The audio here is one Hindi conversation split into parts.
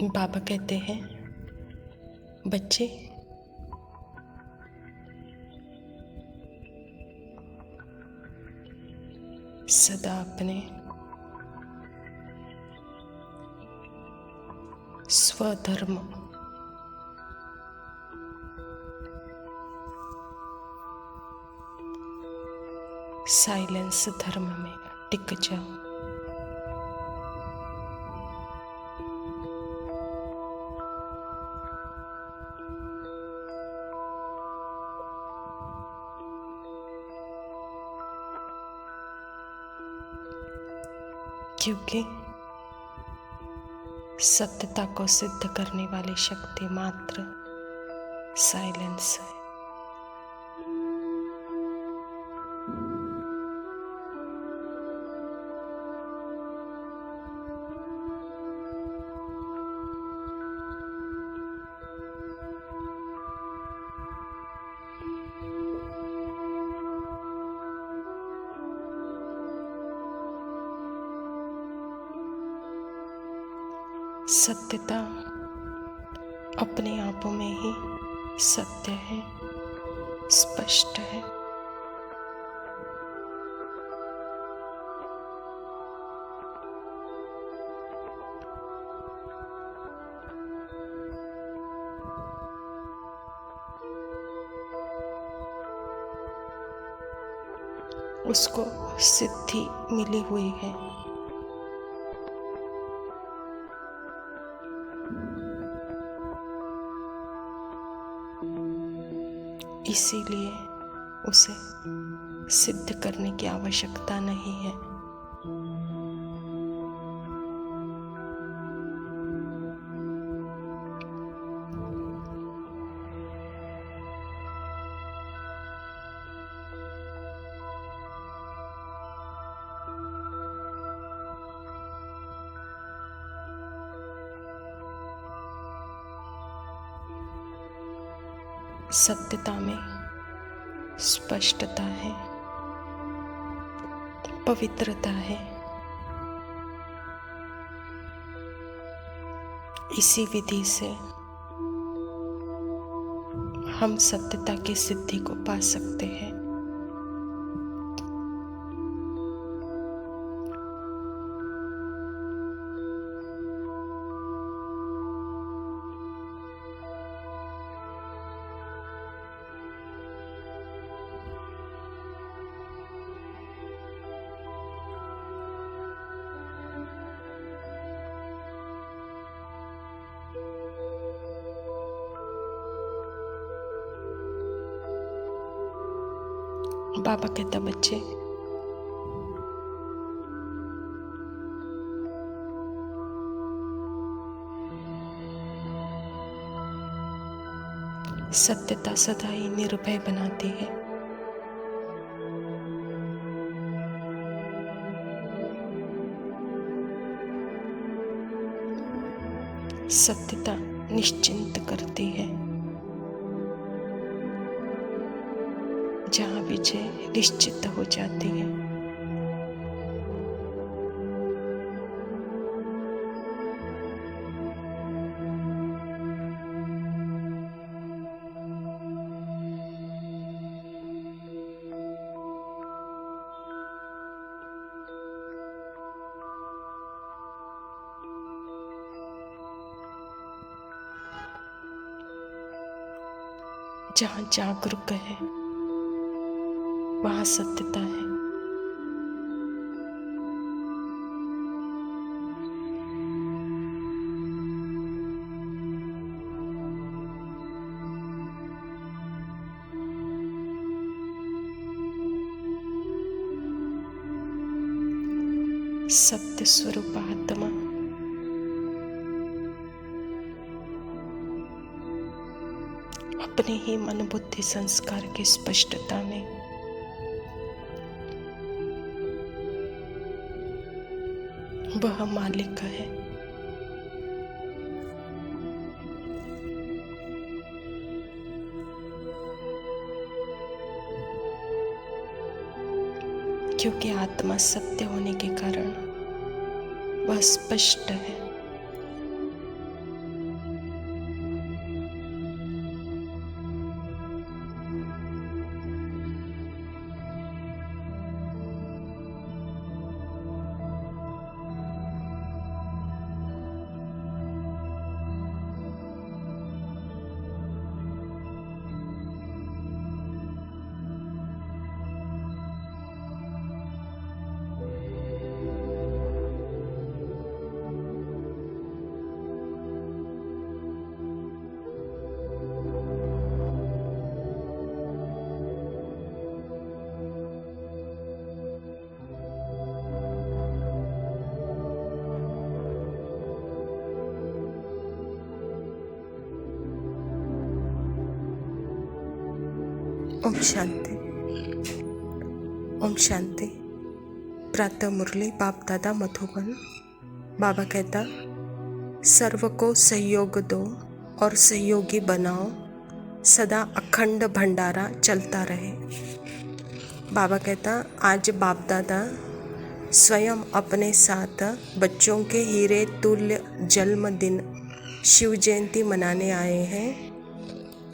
बाबा कहते हैं, बच्चे सदा अपने स्वधर्म साइलेंस धर्म में टिक जाओ। क्योंकि सत्यता को सिद्ध करने वाली शक्ति मात्र साइलेंस है। सत्यता अपने आप में ही सत्य है, स्पष्ट है। उसको सिद्धि मिली हुई है। इसीलिए उसे सिद्ध करने की आवश्यकता नहीं है। सत्यता में स्पष्टता है, पवित्रता है। इसी विधि से हम सत्यता की सिद्धि को पा सकते हैं। बाबा कहता, बच्चे सत्यता सदा ही निर्भय बनाती है। सत्यता निश्चिंत करती है। जहाँ विजय निश्चित हो जाती है। जहाँ जागरूक है वहाँ सत्यता है। सत्य स्वरूप आत्मा अपने ही मन बुद्धि संस्कार की स्पष्टता में वह मालिक है। क्योंकि आत्मा सत्य होने के कारण वह स्पष्ट है। ओम शांति। ओम शांति। प्रातः मुरली बाप दादा मधुबन। बाबा कहता, सर्व को सहयोग दो और सहयोगी बनाओ, सदा अखंड भंडारा चलता रहे। बाबा कहता, आज बाप दादा स्वयं अपने साथ बच्चों के हीरे तुल्य जन्मदिन शिव जयंती मनाने आए हैं।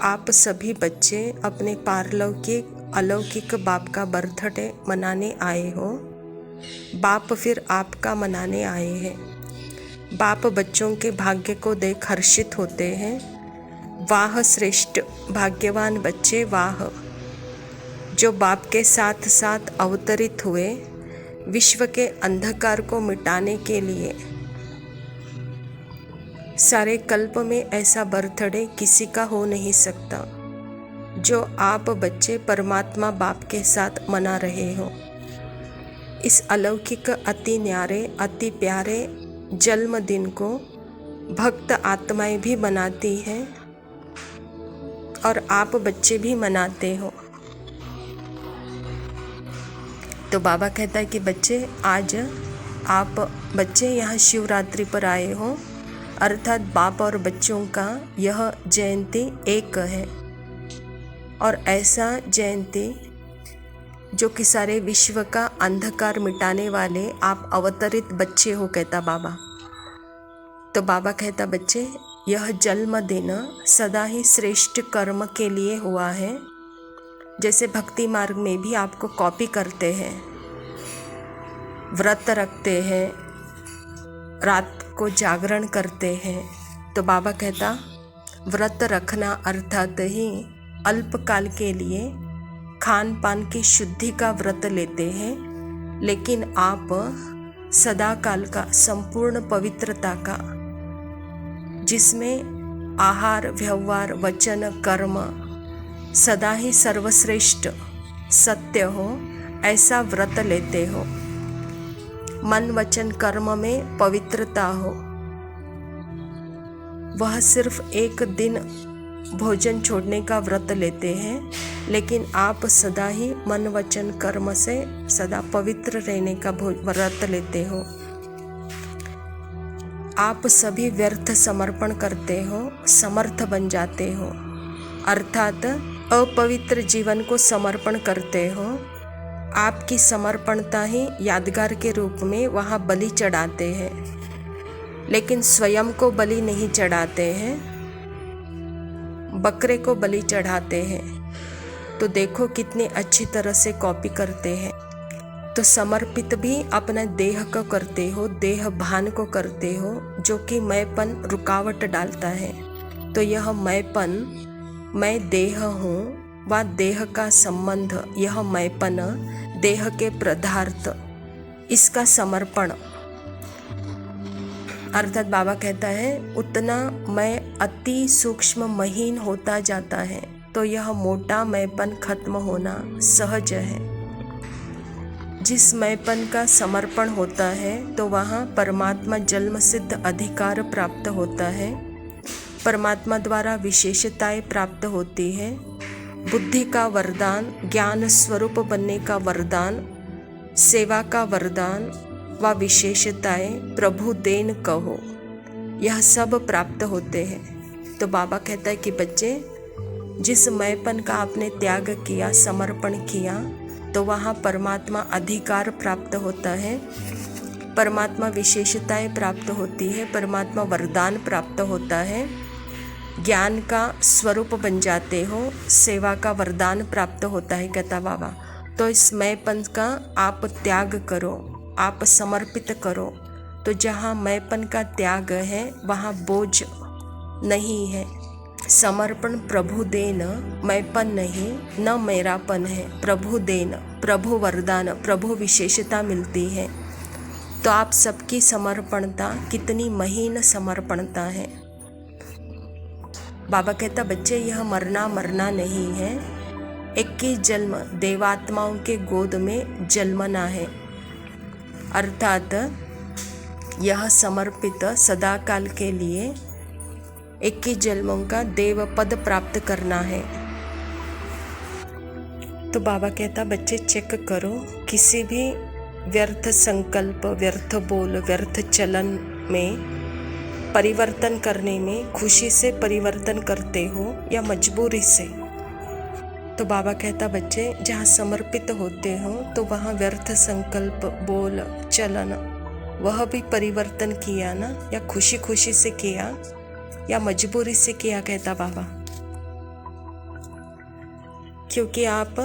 आप सभी बच्चे अपने पारलौकिक अलौकिक बाप का बर्थडे मनाने आए हो। बाप फिर आपका मनाने आए हैं। बाप बच्चों के भाग्य को देख हर्षित होते हैं। वाह श्रेष्ठ भाग्यवान बच्चे, वाह, जो बाप के साथ साथ अवतरित हुए विश्व के अंधकार को मिटाने के लिए। सारे कल्प में ऐसा बर्थडे किसी का हो नहीं सकता जो आप बच्चे परमात्मा बाप के साथ मना रहे हो। इस अलौकिक अति न्यारे अति प्यारे जन्मदिन को भक्त आत्माएं भी मनाती हैं और आप बच्चे भी मनाते हो। तो बाबा कहता है कि बच्चे, आज आप बच्चे यहाँ शिवरात्रि पर आए हो, अर्थात बाप और बच्चों का यह जयंती एक है। और ऐसा जयंती जो कि सारे विश्व का अंधकार मिटाने वाले आप अवतरित बच्चे हो, कहता बाबा। तो बाबा कहता, बच्चे, यह जन्मदिन सदा ही श्रेष्ठ कर्म के लिए हुआ है। जैसे भक्ति मार्ग में भी आपको कॉपी करते हैं, व्रत रखते हैं, रात को जागरण करते हैं। तो बाबा कहता, व्रत रखना अर्थात ही अल्पकाल के लिए खान पान की शुद्धि का व्रत लेते हैं, लेकिन आप सदा काल का संपूर्ण पवित्रता का, जिसमें आहार व्यवहार वचन कर्म सदा ही सर्वश्रेष्ठ सत्य हो, ऐसा व्रत लेते हो। मन वचन कर्म में पवित्रता हो। वह सिर्फ एक दिन भोजन छोड़ने का व्रत लेते हैं, लेकिन आप सदा ही मन वचन कर्म से सदा पवित्र रहने का व्रत लेते हो। आप सभी व्यर्थ समर्पण करते हो, समर्थ बन जाते हो, अर्थात अपवित्र जीवन को समर्पण करते हो। आपकी समर्पणता ही यादगार के रूप में वहाँ बलि चढ़ाते हैं, लेकिन स्वयं को बलि नहीं चढ़ाते हैं, बकरे को बलि चढ़ाते हैं। तो देखो कितनी अच्छी तरह से कॉपी करते हैं। तो समर्पित भी अपना देह को करते हो, देह भान को करते हो, जो कि मैंपन रुकावट डालता है। तो यह मैंपन, मैं देह हूँ, व देह का संबंध, यह मैंपन, देह के पदार्थ, इसका समर्पण, अर्थात बाबा कहता है उतना मैं अति सूक्ष्म महीन होता जाता है। तो यह मोटा मैंपन खत्म होना सहज है। जिस मैंपन का समर्पण होता है तो वहाँ परमात्मा जन्म सिद्ध अधिकार प्राप्त होता है, परमात्मा द्वारा विशेषताएं प्राप्त होती है, बुद्धि का वरदान, ज्ञान स्वरूप बनने का वरदान, सेवा का वरदान व विशेषताएं प्रभु देन कहो, यह सब प्राप्त होते हैं। तो बाबा कहता है कि बच्चे, जिस मैंपन का आपने त्याग किया, समर्पण किया, तो वहाँ परमात्मा अधिकार प्राप्त होता है, परमात्मा विशेषताएं प्राप्त होती है, परमात्मा वरदान प्राप्त होता है, ज्ञान का स्वरूप बन जाते हो, सेवा का वरदान प्राप्त होता है, कहता बाबा। तो इस मैंपन का आप त्याग करो, आप समर्पित करो। तो जहाँ मैंपन का त्याग है वहाँ बोझ नहीं है। समर्पण प्रभु देन, मैंपन नहीं, न मेरापन है, प्रभु देन, प्रभु वरदान, प्रभु विशेषता मिलती है। तो आप सबकी समर्पणता कितनी महीन समर्पणता है। बाबा कहता, बच्चे, यह मरना नहीं है, 21 जन्म देवात्माओं के गोद में जन्मना है, अर्थात यह समर्पित सदाकाल के लिए 21 जन्मों का देव पद प्राप्त करना है। तो बाबा कहता बच्चे चेक करो, किसी भी व्यर्थ संकल्प, व्यर्थ बोल, व्यर्थ चलन में परिवर्तन करने में खुशी से परिवर्तन करते हो या मजबूरी से। तो बाबा कहता बच्चे जहाँ समर्पित होते हो तो वहाँ व्यर्थ संकल्प, बोल, चलन वह भी परिवर्तन किया ना, या खुशी खुशी से किया या मजबूरी से किया, कहता बाबा। क्योंकि आप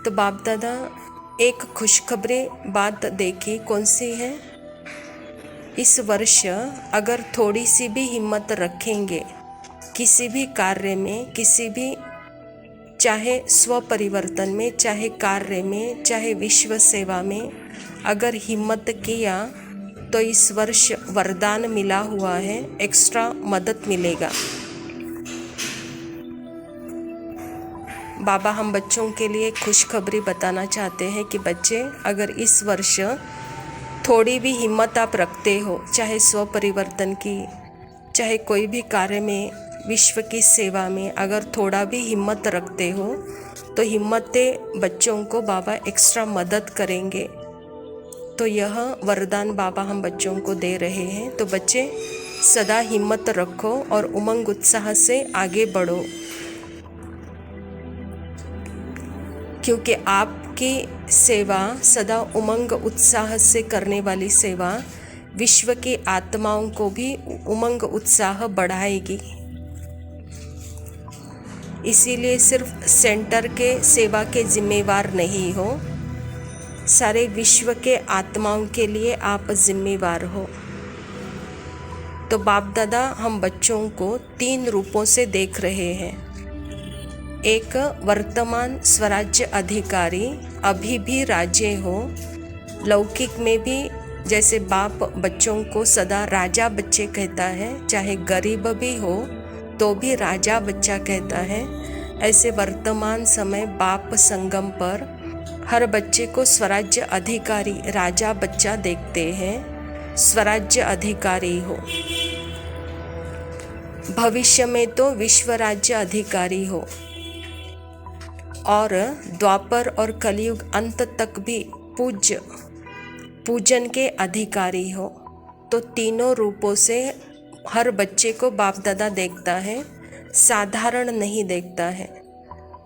तो बाप दादा एक खुशखबरी बात देखी, कौन सी है? इस वर्ष अगर थोड़ी सी भी हिम्मत रखेंगे किसी भी कार्य में, किसी भी चाहे स्व परिवर्तन में, चाहे कार्य में, चाहे विश्व सेवा में अगर हिम्मत किया तो इस वर्ष वरदान मिला हुआ है, एक्स्ट्रा मदद मिलेगा। बाबा हम बच्चों के लिए खुशखबरी बताना चाहते हैं कि बच्चे अगर इस वर्ष थोड़ी भी हिम्मत आप रखते हो, चाहे स्व परिवर्तन की, चाहे कोई भी कार्य में, विश्व की सेवा में अगर थोड़ा भी हिम्मत रखते हो तो हिम्मतें बच्चों को बाबा एक्स्ट्रा मदद करेंगे। तो यह वरदान बाबा हम बच्चों को दे रहे हैं। तो बच्चे सदा हिम्मत रखो और उमंग उत्साह से आगे बढ़ो, क्योंकि आपकी सेवा सदा उमंग उत्साह से करने वाली सेवा विश्व की आत्माओं को भी उमंग उत्साह बढ़ाएगी। इसीलिए सिर्फ सेंटर के सेवा के जिम्मेवार नहीं हो, सारे विश्व के आत्माओं के लिए आप जिम्मेवार हो। तो बाप दादा हम बच्चों को 3 रूपों से देख रहे हैं। एक वर्तमान स्वराज्य अधिकारी, अभी भी राजे हो, लौकिक में भी जैसे बाप बच्चों को सदा राजा बच्चे कहता है, चाहे गरीब भी हो तो भी राजा बच्चा कहता है, ऐसे वर्तमान समय बाप संगम पर हर बच्चे को स्वराज्य अधिकारी, राजा बच्चा देखते हैं, स्वराज्य अधिकारी हो। भविष्य में तो विश्व राज्य अधिकारी हो और द्वापर और कलयुग अंत तक भी पूजन के अधिकारी हो। तो तीनों रूपों से हर बच्चे को बाप दादा देखता है, साधारण नहीं देखता है।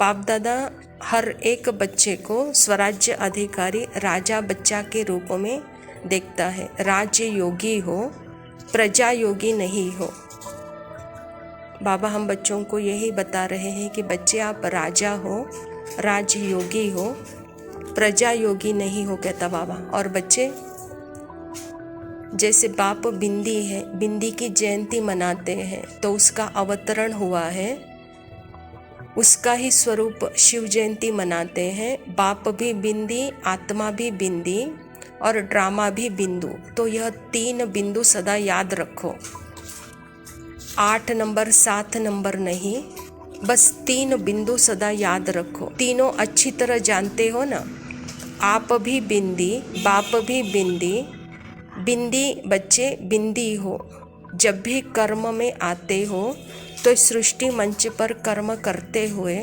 बाप दादा हर एक बच्चे को स्वराज्य अधिकारी, राजा बच्चा के रूप में देखता है। राज्य योगी हो, प्रजा योगी नहीं हो। बाबा हम बच्चों को यही बता रहे हैं कि बच्चे आप राजा हो, राज योगी हो, प्रजा योगी नहीं हो, कहता बाबा। और बच्चे जैसे बाप बिंदी है, बिंदी की जयंती मनाते हैं तो उसका अवतरण हुआ है, उसका ही स्वरूप शिव जयंती मनाते हैं। बाप भी बिंदी, आत्मा भी बिंदी और ड्रामा भी बिंदु। तो यह 3 बिंदु सदा याद रखो, 8 नंबर 7 नंबर नहीं, बस 3 बिंदु सदा याद रखो। तीनों अच्छी तरह जानते हो ना, आप भी बिंदी, बाप भी बिंदी। बिंदी बच्चे बिंदी हो, जब भी कर्म में आते हो तो इस सृष्टि मंच पर कर्म करते हुए,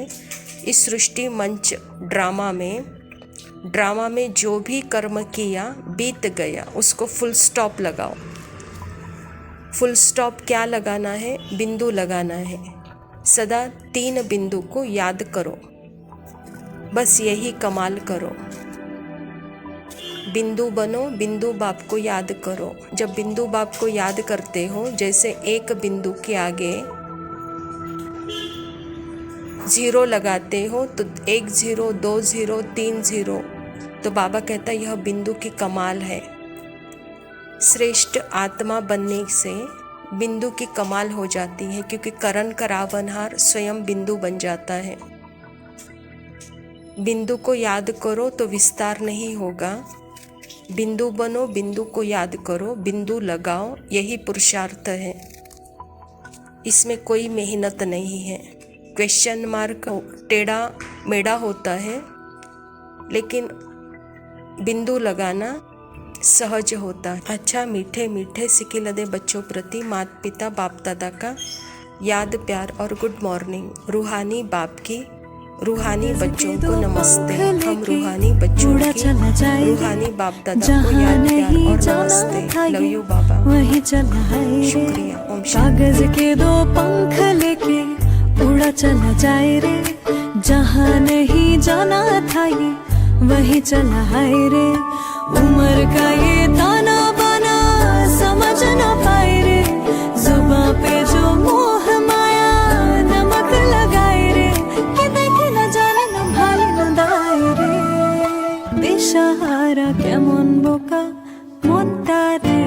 इस सृष्टि मंच ड्रामा में जो भी कर्म किया बीत गया, उसको फुल स्टॉप लगाओ। फुल स्टॉप क्या लगाना है? बिंदु लगाना है। सदा 3 बिंदु को याद करो, बस यही कमाल करो। बिंदु बनो, बिंदु बाप को याद करो। जब बिंदु बाप को याद करते हो, जैसे एक बिंदु के आगे 0 लगाते हो तो 1 0, 2 0, 3 0, तो बाबा कहता है यह बिंदु की कमाल है। श्रेष्ठ आत्मा बनने से बिंदु की कमाल हो जाती है, क्योंकि करण करावनहार स्वयं बिंदु बन जाता है। बिंदु को याद करो तो विस्तार नहीं होगा। बिंदु बनो, बिंदु को याद करो, बिंदु लगाओ, यही पुरुषार्थ है। इसमें कोई मेहनत नहीं है। क्वेश्चन मार्क टेढ़ा मेढ़ा होता है, लेकिन बिंदु लगाना सहज होता है। अच्छा, मीठे मीठे सिकिलदे बच्चों प्रति माता पिता बाप दादा का याद, प्यार और गुड मॉर्निंग। रूहानी बाप की रूहानी बच्चों को नमस्ते। हम रूहानी बच्चों के रूहानी बाप दादा को याद प्यार और नमस्ते। लव यू बाबा। वही चला है शुक्रिया। ओम कागज के 2 पंख लेके उड़ा चला जाए रे, जहाँ नहीं जाना था ये वही चला है रे। उम्र का ये ताना बाना समझ ना पाए रे, जुबां पे जो मोह माया नमक लगाए रे, कि देखे न जाने न भाले न दाए रे। दिशाहारा केमन बोका মনটা রে।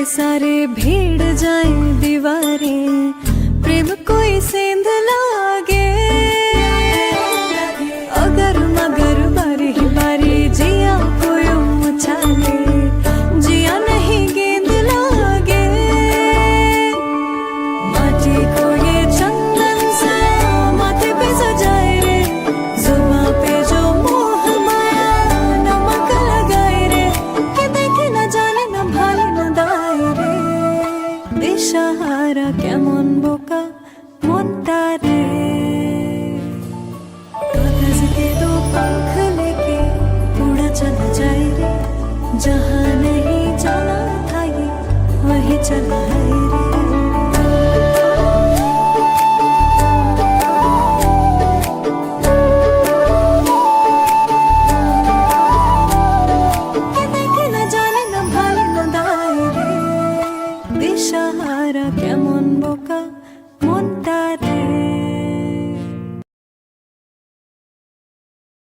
सारे भीड़ जाए दीवारें, प्रेम कोई सेंध लागे, अगर मगर बारी बारी जिया कोई उछाले, जिया नहीं गेंद लागे। माटी को ये चंदन सा माथे पे सजाए रे, जुबां पे जो मोह माया नमक लगाए रे, कि देखे न जाने न भाले न दाए रे। दिशाहारा केमन बोका মনটা রে। कागज के 2 पंख लेके उड़ा चला जाए रे, जहाँ नहीं जाना था ये वही चला